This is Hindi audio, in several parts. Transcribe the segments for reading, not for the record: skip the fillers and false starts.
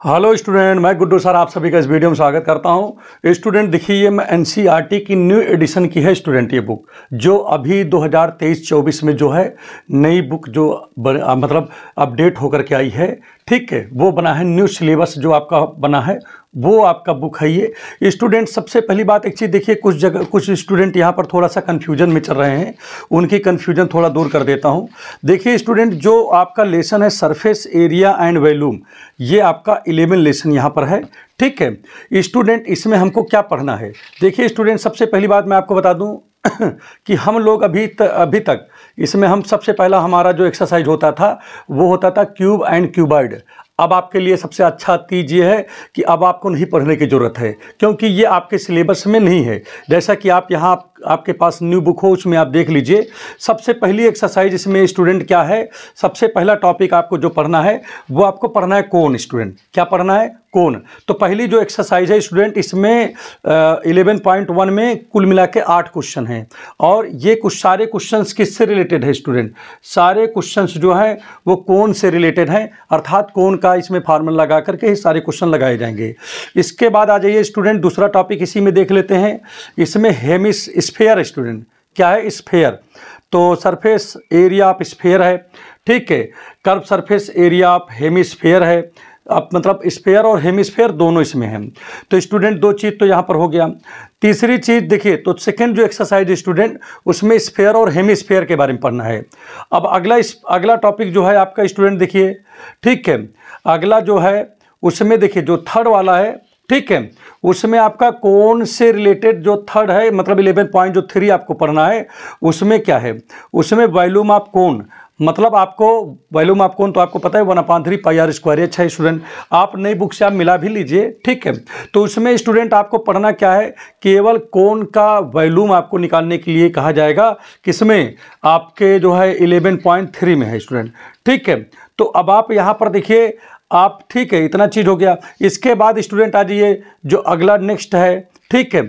हेलो स्टूडेंट, मैं गुड्डू सर आप सभी का इस वीडियो में स्वागत करता हूं। स्टूडेंट देखिए, ये मैं एनसीईआरटी की न्यू एडिशन की है स्टूडेंट, ये बुक जो अभी 2023-24 में जो है नई बुक जो मतलब अपडेट होकर के आई है, ठीक है। वो बना है न्यू सिलेबस जो आपका बना है, वो आपका बुक है ये। स्टूडेंट सबसे पहली बात एक चीज़ देखिए, कुछ जगह कुछ स्टूडेंट यहाँ पर थोड़ा सा कन्फ्यूजन में चल रहे हैं, उनकी कन्फ्यूजन थोड़ा दूर कर देता हूँ। देखिए स्टूडेंट, जो आपका लेसन है सरफेस एरिया एंड वॉल्यूम, ये आपका 11 लेसन यहाँ पर है, ठीक है। स्टूडेंट इसमें हमको क्या पढ़ना है? देखिए स्टूडेंट, सबसे पहली बात मैं आपको बता दूँ कि हम लोग अभी तक इसमें हम सबसे पहला हमारा जो एक्सरसाइज होता था वो होता था क्यूब एंड क्यूबॉइड। अब आपके लिए सबसे अच्छा चीज़ ये है कि अब आपको नहीं पढ़ने की ज़रूरत है, क्योंकि ये आपके सिलेबस में नहीं है। जैसा कि आप यहाँ आपके पास न्यू बुक हो, उसमें आप देख लीजिए। सबसे पहली एक्सरसाइज इसमें स्टूडेंट क्या है, सबसे पहला टॉपिक आपको जो पढ़ना है वो आपको पढ़ना है कोण। स्टूडेंट क्या पढ़ना है? कोण। तो पहली जो एक्सरसाइज है स्टूडेंट, इसमें 11.1 में कुल मिला के 8 क्वेश्चन हैं, और ये कुछ सारे क्वेश्चंस किससे रिलेटेड है स्टूडेंट? सारे क्वेश्चंस जो हैं वो कोण से रिलेटेड हैं, अर्थात कोण का इसमें फार्मूला लगा करके ही सारे क्वेश्चन लगाए जाएंगे। इसके बाद आ जाइए स्टूडेंट, दूसरा टॉपिक इसी में देख लेते हैं। इसमें हेमिस्फीयर स्टूडेंट क्या है? स्फीयर। तो सरफेस एरिया ऑफ स्फीयर है, ठीक है। Curve surface area of hemisphere है। अब मतलब स्फीयर और हेमिस्फीयर दोनों इसमें हैं। तो स्टूडेंट दो चीज़ तो यहाँ पर हो गया। तीसरी चीज़ देखिए, तो सेकंड जो एक्सरसाइज स्टूडेंट, उसमें स्फीयर और हेमिस्फीयर के बारे में पढ़ना है। अब अगला टॉपिक जो है आपका स्टूडेंट देखिए, ठीक है। अगला जो है उसमें देखिए जो थर्ड वाला है, ठीक है, उसमें आपका कोण से रिलेटेड जो थर्ड है, मतलब 11.3 आपको पढ़ना है। उसमें क्या है? उसमें वॉल्यूम ऑफ कोण, मतलब आपको वॉल्यूम ऑफ कोण तो आपको पता है 1/3 पाई आर स्क्वायर एच है स्टूडेंट। आप नई बुक से आप मिला भी लीजिए, ठीक है। तो उसमें स्टूडेंट आपको पढ़ना क्या है? केवल कोण का वॉल्यूम आपको निकालने के लिए कहा जाएगा, किसमें? आपके जो है 11.3 में है स्टूडेंट, ठीक है। तो अब आप यहाँ पर देखिए आप, ठीक है, इतना चीज़ हो गया। इसके बाद स्टूडेंट आ जाइए, जो अगला नेक्स्ट है, ठीक है,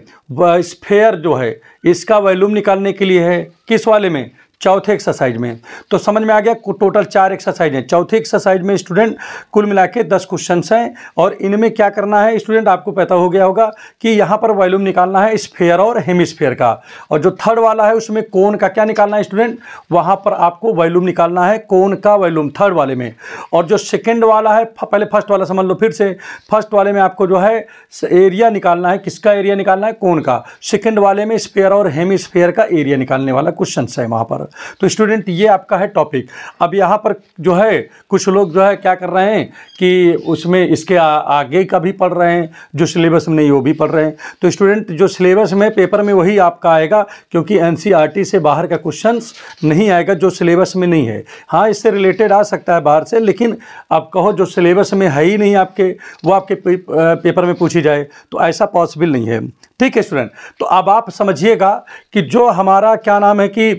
स्फीयर जो है इसका वॉल्यूम निकालने के लिए है, किस वाले में? चौथे एक्सरसाइज में। तो समझ में आ गया, टोटल 4 एक्सरसाइज हैं। चौथे एक्सरसाइज में स्टूडेंट कुल मिला के 10 क्वेश्चंस हैं, और इनमें क्या करना है स्टूडेंट, आपको पता हो गया होगा कि यहाँ पर वॉल्यूम निकालना है स्फीयर और हेमिस्फीयर का, और जो थर्ड वाला है उसमें कोण का क्या निकालना है स्टूडेंट? वहाँ पर आपको वॉल्यूम निकालना है कोण का वॉल्यूम थर्ड वाले में। और जो सेकेंड वाला है, पहले फर्स्ट वाला समझ लो फिर से, फर्स्ट वाले में आपको जो है एरिया निकालना है, किसका एरिया निकालना है? कोण का। सेकेंड वाले में स्फीयर और हेमिस्फीयर का एरिया निकालने वाला क्वेश्चन है वहाँ पर। तो स्टूडेंट ये आपका है टॉपिक। अब यहाँ पर जो है कुछ लोग जो है क्या कर रहे हैं कि उसमें इसके आगे का भी पढ़ रहे हैं, जो सिलेबस में नहीं वो भी पढ़ रहे हैं। तो स्टूडेंट जो सिलेबस में पेपर में वही आपका आएगा, क्योंकि एनसीईआरटी से बाहर का क्वेश्चंस नहीं आएगा जो सिलेबस में नहीं है। हाँ, इससे रिलेटेड आ सकता है बाहर से, लेकिन आप कहो जो सिलेबस में है ही नहीं आपके, वो आपके पेपर में पूछी जाए, तो ऐसा पॉसिबल नहीं है, ठीक है स्टूडेंट। तो अब आप समझिएगा कि जो हमारा क्या नाम है कि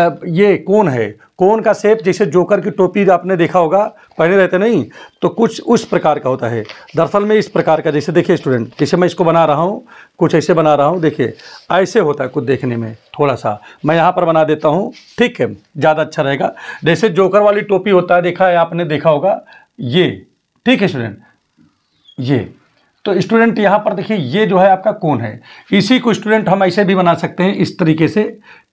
ये कोण है, कोण का शेप जैसे जोकर की टोपी आपने देखा होगा, पहने रहते नहीं, तो कुछ उस प्रकार का होता है। दरअसल में इस प्रकार का, जैसे देखिए स्टूडेंट, जैसे मैं इसको बना रहा हूँ, कुछ ऐसे बना रहा हूँ, देखिए ऐसे होता है कुछ देखने में। थोड़ा सा मैं यहाँ पर बना देता हूँ, ठीक है, ज़्यादा अच्छा रहेगा। जैसे जोकर वाली टोपी होता है, देखा है आपने, देखा होगा ये, ठीक है स्टूडेंट, ये। तो स्टूडेंट यहाँ पर देखिए ये जो है आपका कोण है। इसी को स्टूडेंट हम ऐसे भी बना सकते हैं इस तरीके से,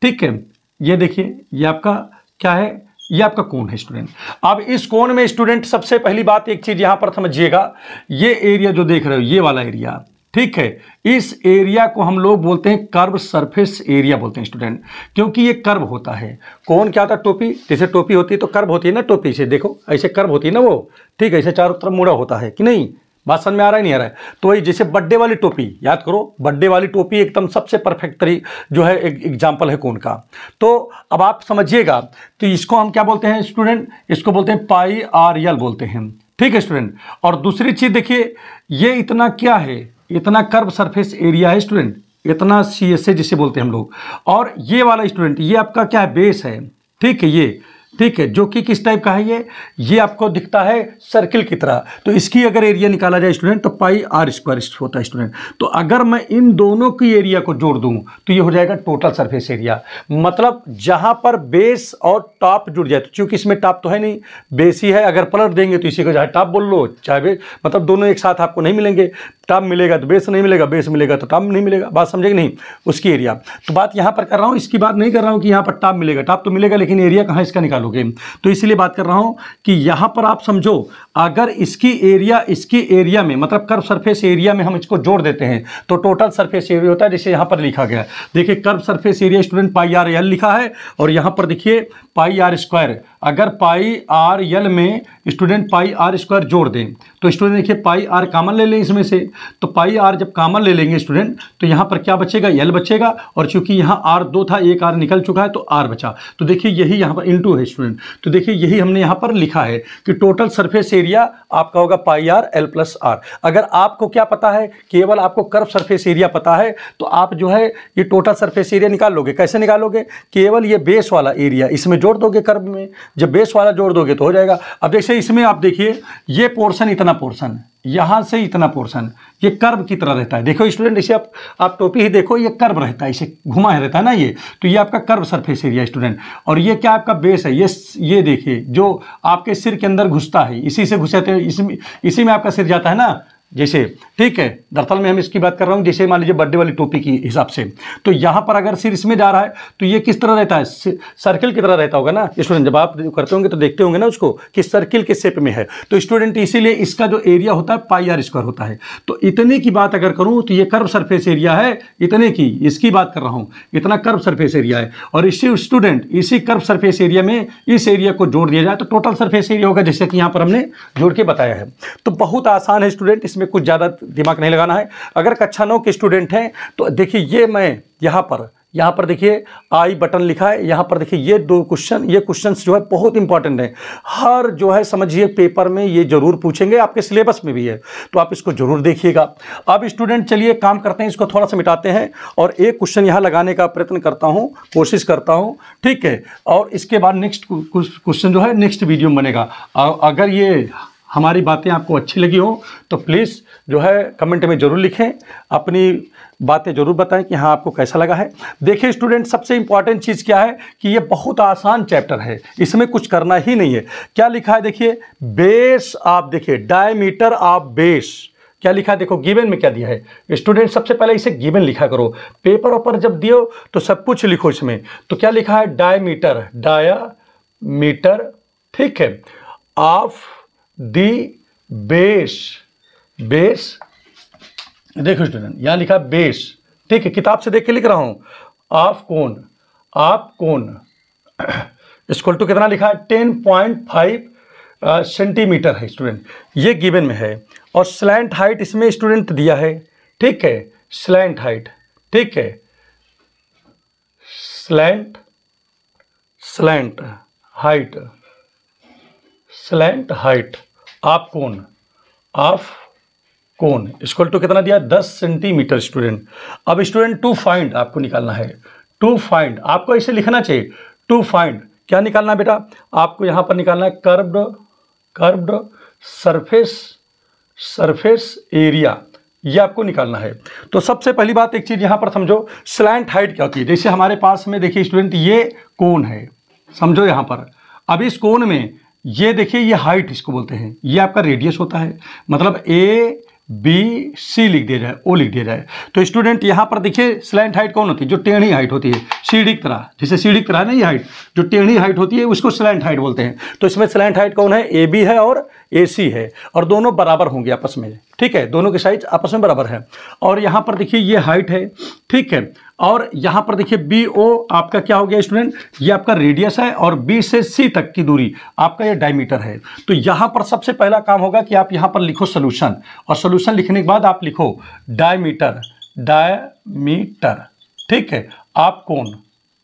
ठीक है। ये देखिए ये आपका क्या है? ये आपका कोण है स्टूडेंट। अब इस कोण में स्टूडेंट सबसे पहली बात एक चीज़ यहाँ पर समझिएगा, ये एरिया जो देख रहे हो, ये वाला एरिया, ठीक है, इस एरिया को हम लोग बोलते हैं कर्व सरफेस एरिया बोलते हैं स्टूडेंट, क्योंकि ये कर्व होता है। कोण क्या होता है? टोपी, जैसे टोपी होती है तो कर्व होती है ना टोपी से, देखो ऐसे कर्व होती है ना वो, ठीक है, ऐसे चारों तरफ मुड़ा होता है कि नहीं? बात समझ में आ रहा है नहीं आ रहा है? तो वही जैसे बर्थडे वाली टोपी, याद करो, बर्थडे वाली टोपी एकदम सबसे परफेक्ट जो है एक एग्जाम्पल है कोण का। तो अब आप समझिएगा, तो इसको हम क्या बोलते हैं स्टूडेंट? इसको बोलते हैं पाई आर एल बोलते हैं, ठीक है स्टूडेंट। और दूसरी चीज़ देखिए, ये इतना क्या है? इतना कर्व सरफेस एरिया है स्टूडेंट, इतना CSA जिसे बोलते हैं हम लोग। और ये वाला स्टूडेंट, ये आपका क्या है? बेस है, ठीक है, ये ठीक है, जो कि किस टाइप का है, ये आपको दिखता है सर्किल की तरह। तो इसकी अगर एरिया निकाला जाए स्टूडेंट तो पाई आर स्क्वायर होता है स्टूडेंट। तो अगर मैं इन दोनों की एरिया को जोड़ दूं तो ये हो जाएगा टोटल सरफेस एरिया। मतलब जहां पर बेस और टॉप जुड़ जाए, तो चूंकि इसमें टॉप तो है नहीं, बेस ही है, अगर पलट देंगे तो इसी को चाहे टॉप बोल लो चाहे बेस, मतलब दोनों एक साथ आपको नहीं मिलेंगे। टॉप मिलेगा तो बेस नहीं मिलेगा, बेस मिलेगा तो टॉप नहीं मिलेगा। बात समझे कि नहीं, उसकी एरिया। तो बात यहां पर कर रहा हूं, इसकी बात नहीं कर रहा हूं कि यहां पर टॉप मिलेगा, टॉप तो मिलेगा लेकिन एरिया कहां इसका निकालोगे। तो इसीलिए बात कर रहा हूं कि यहां पर आप समझो, अगर इसकी एरिया में मतलब कर्व सरफेस एरिया में हम इसको जोड़ देते हैं तो टोटल सरफेस एरिया होता है, जैसे यहां पर लिखा गया है। देखिए curve surface area student pi r L लिखा है और यहां पर देखिए पाई आर स्क्वायर। अगर पाई आर एल में स्टूडेंट पाई आर स्क्वायर जोड़ दें तो स्टूडेंट देखिए पाई आर कॉमन ले लें इसमें से, तो पाई आर जब कॉमन ले लेंगे स्टूडेंट तो यहां पर क्या बचेगा, एल बचेगा। और चूंकि यहां आर 2 था, एक आर निकल चुका है तो आर बचा। तो देखिए यही यहां पर इनटू है स्टूडेंट। तो देखिए यही हमने यहां पर लिखा है कि टोटल सरफेस एरिया आपका होगा पाई आर एल प्लस आर। अगर आपको क्या पता है, केवल आपको कर्व सरफेस एरिया पता है तो आप जो है ये टोटल सरफेस एरिया निकाल लोगे। कैसे निकालोगे, केवल ये बेस वाला एरिया इसमें जोड़ दोगे कर्व में, जब बेस वाला जोड़ दोगे तो हो जाएगा। अब जैसे इसमें आप देखिए ये पोर्शन इतना पोर्शन, यहां से इतना पोर्शन, ये कर्व की तरह रहता है। देखो स्टूडेंट, इसे आप टोपी ही देखो, ये कर्व रहता है, इसे घुमा है रहता है ना ये, तो ये आपका कर्व सरफेस एरिया स्टूडेंट। और ये क्या आपका बेस है, ये देखिए जो आपके सिर के अंदर घुसता है, इसी से घुसाते हैं, इसी में आपका सिर जाता है ना, जैसे, ठीक है। दरअसल में हम इसकी बात कर रहा हूँ जैसे मान लीजिए बर्थडे वाली टोपी की हिसाब से। तो यहाँ पर अगर सिर इसमें जा रहा है तो ये किस तरह रहता है, सर्किल की तरह रहता होगा ना स्टूडेंट। जब आप करते होंगे तो देखते होंगे ना उसको कि सर्किल के शेप में है। तो स्टूडेंट इसीलिए इसका जो एरिया होता है पाई आर स्क्वायर होता है। तो इतने की बात अगर करूँ तो ये कर्व सरफेस एरिया है, इतने की इसकी बात कर रहा हूँ, इतना कर्व सरफेस एरिया है। और इसी स्टूडेंट इसी कर्व सरफेस एरिया में इस एरिया को जोड़ दिया जाए तो टोटल सरफेस एरिया होगा, जैसे कि यहाँ पर हमने जोड़ के बताया है। तो बहुत आसान है स्टूडेंट, इसमें कुछ ज़्यादा दिमाग नहीं लगाना है। अगर कक्षा 9 के स्टूडेंट हैं तो देखिए ये मैं यहाँ पर देखिए आई बटन लिखा है, यहाँ पर देखिए ये दो क्वेश्चन, ये क्वेश्चंस जो है बहुत इंपॉर्टेंट है। हर जो है समझिए पेपर में ये जरूर पूछेंगे, आपके सिलेबस में भी है, तो आप इसको जरूर देखिएगा। अब स्टूडेंट चलिए काम करते हैं, इसको थोड़ा सा मिटाते हैं और एक क्वेश्चन यहाँ लगाने का प्रयत्न करता हूँ, कोशिश करता हूँ, ठीक है। और इसके बाद नेक्स्ट क्वेश्चन जो है नेक्स्ट वीडियो में बनेगा। अगर ये हमारी बातें आपको अच्छी लगी हो तो प्लीज़ जो है कमेंट में ज़रूर लिखें, अपनी बातें ज़रूर बताएं कि हाँ आपको कैसा लगा है। देखिए स्टूडेंट, सबसे इंपॉर्टेंट चीज़ क्या है कि ये बहुत आसान चैप्टर है, इसमें कुछ करना ही नहीं है। क्या लिखा है देखिए, बेस, आप देखिए डायमीटर ऑफ बेस, क्या लिखा है देखो, गिवन में क्या दिया है स्टूडेंट। सबसे पहले इसे गिवन लिखा करो, पेपर ऊपर जब दियो तो सब कुछ लिखो इसमें। तो क्या लिखा है, डायमीटर, ठीक है, ऑफ दी बेस, देखो स्टूडेंट यहां लिखा बेस, ठीक है, किताब से देख के लिख रहा हूं, ऑफ कोन इक्वल टू कितना लिखा है, 10.5 सेंटीमीटर है स्टूडेंट, ये गिवन में है। और स्लैंट हाइट इसमें स्टूडेंट दिया है, ठीक है, स्लैंट हाइट, ठीक है, slant height of cone equal to कितना दिया, 10 सेंटीमीटर स्टूडेंट। अब स्टूडेंट टू फाइंड आपको निकालना है, टू फाइंड आपको ऐसे लिखना चाहिए, टू फाइंड क्या निकालना है बेटा, आपको यहां पर निकालना है कर्व्ड सरफेस एरिया, ये आपको निकालना है। तो सबसे पहली बात एक चीज यहां पर समझो, स्लैंट हाइट क्या होती है। जैसे हमारे पास में देखिए स्टूडेंट ये कोन है, समझो यहां पर, अब इस कोन में ये देखिए ये हाइट इसको बोलते हैं, ये आपका रेडियस होता है, मतलब ABC लिख दिया जाए, O लिख दिया जाए। तो स्टूडेंट यहां पर देखिए स्लैंट हाइट कौन होती है, जो टेढ़ी हाइट होती है, सीढ़ी की तरह, जैसे सीढ़ी की तरह है ना ये हाइट, जो टेढ़ी हाइट होती है उसको स्लैंट हाइट बोलते हैं। तो इसमें स्लैंट हाइट कौन है, AB है और AC है, और दोनों बराबर होंगे आपस में, ठीक है, दोनों के साइज आपस में बराबर है। और यहां पर देखिए ये हाइट है, ठीक है, और यहां पर देखिए BO आपका क्या हो गया स्टूडेंट, ये आपका रेडियस है, और B से C तक की दूरी आपका ये डायमीटर है। तो यहां पर सबसे पहला काम होगा कि आप यहां पर लिखो सोल्यूशन, और सोल्यूशन लिखने के बाद आप लिखो डायमीटर, ठीक है, आप कोन,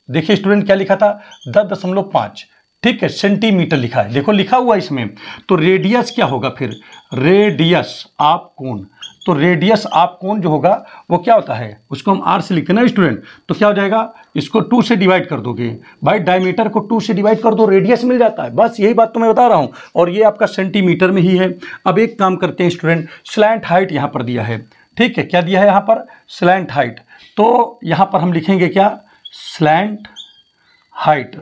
देखिए स्टूडेंट क्या लिखा था, 10.5, ठीक है, सेंटीमीटर लिखा है, देखो लिखा हुआ इसमें। तो रेडियस क्या होगा फिर, रेडियस आप कोन, तो रेडियस ऑफ कोन जो होगा वो क्या होता है, उसको हम r से लिखते हैं ना स्टूडेंट। तो क्या हो जाएगा, इसको 2 से डिवाइड कर दोगे भाई, डायमीटर को 2 से डिवाइड कर दो, रेडियस मिल जाता है। बस यही बात तो मैं बता रहा हूँ, और ये आपका सेंटीमीटर में ही है। अब एक काम करते हैं स्टूडेंट, स्लैंट हाइट यहाँ पर दिया है, ठीक है, क्या दिया है यहाँ पर, स्लैंट हाइट। तो यहाँ पर हम लिखेंगे क्या, स्लैंट हाइट,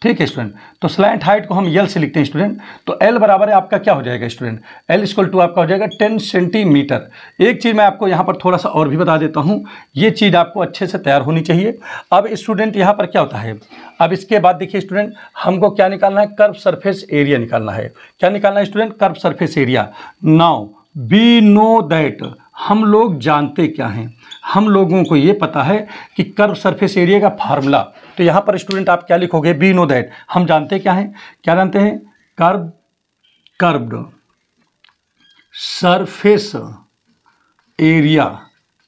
ठीक है स्टूडेंट। तो स्लैंट हाइट को हम यल से लिखते हैं स्टूडेंट। तो एल बराबर है आपका क्या हो जाएगा स्टूडेंट, एल इक्वल टू आपका हो जाएगा 10 सेंटीमीटर। एक चीज़ मैं आपको यहाँ पर थोड़ा सा और भी बता देता हूँ, ये चीज़ आपको अच्छे से तैयार होनी चाहिए। अब स्टूडेंट यहाँ पर क्या होता है, अब इसके बाद देखिए स्टूडेंट, हमको क्या निकालना है, कर्व सरफेस एरिया निकालना है। क्या निकालना है student, curve surface area. Now we know that, हम लोग जानते क्या हैं, हम लोगों को ये पता है कि कर्व सरफेस एरिया का फार्मूला। तो यहाँ पर स्टूडेंट आप क्या लिखोगे, वी नो दैट, हम जानते क्या हैं, क्या जानते हैं, कर्व्ड सरफेस एरिया,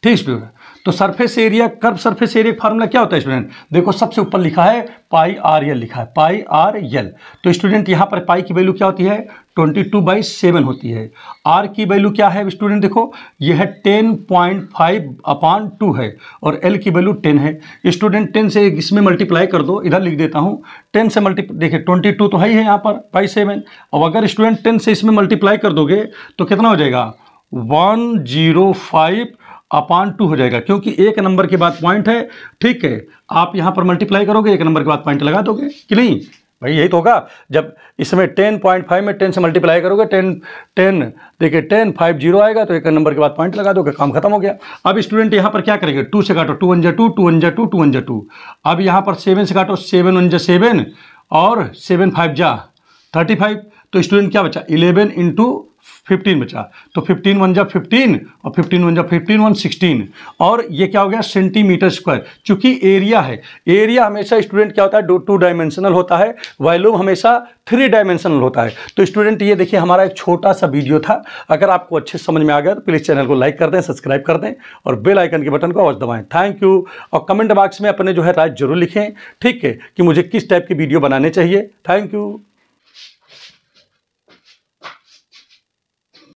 ठीक स्टूडेंट। तो surface area, curve surface area formula क्या होता है स्टूडेंट, देखो सबसे ऊपर लिखा है पाई आर एल, लिखा है पाई आर एल। तो स्टूडेंट यहाँ पर पाई की वैल्यू क्या होती है, 22/7 होती है। आर की वैल्यू क्या है स्टूडेंट, देखो ये है 10.5/2 है, और एल की वैल्यू 10 है। स्टूडेंट 10 से इसमें मल्टीप्लाई कर दो, इधर लिख देता हूँ 10 से देखिए 22 तो है ही है यहाँ पर बाई 7। अब अगर स्टूडेंट 10 से इसमें मल्टीप्लाई कर दोगे तो कितना हो जाएगा, 105/2 हो जाएगा, क्योंकि एक नंबर के बाद पॉइंट है, ठीक है। आप यहाँ पर मल्टीप्लाई करोगे, एक नंबर के बाद पॉइंट लगा दोगे कि नहीं भाई, यही तो होगा। जब इसमें 10.5 में 10 से मल्टीप्लाई करोगे, 10 देखिए 1050 आएगा, तो एक नंबर के बाद पॉइंट लगा दोगे, काम खत्म हो गया। अब स्टूडेंट यहाँ पर क्या करेंगे, 2 से काटो, 2 1 जा 2, 2 1 जा 2, 2 1 जा 2। अब यहाँ पर 7 से काटो, 7 1 जा 7 और 7 5 जा 35। तो स्टूडेंट क्या बचा, 11 × 15 बचा। तो 15 1 जा 15 और 15 1 जा 15 1 16, और ये क्या हो गया, सेंटीमीटर स्क्वायर। चूंकि एरिया है, एरिया हमेशा स्टूडेंट क्या होता है, 2 डायमेंशनल होता है, वॉल्यूम हमेशा 3 डायमेंशनल होता है। तो स्टूडेंट ये देखिए हमारा एक छोटा सा वीडियो था, अगर आपको अच्छे समझ में आ गया तो प्लीज़ चैनल को लाइक कर दें, सब्सक्राइब कर दें, और बेल आइकन के बटन को अवश्य दबाएं। Thank you. और कमेंट बॉक्स में अपने जो है राय जरूर लिखें, ठीक है, कि मुझे किस टाइप की वीडियो बनाने चाहिए। Thank you.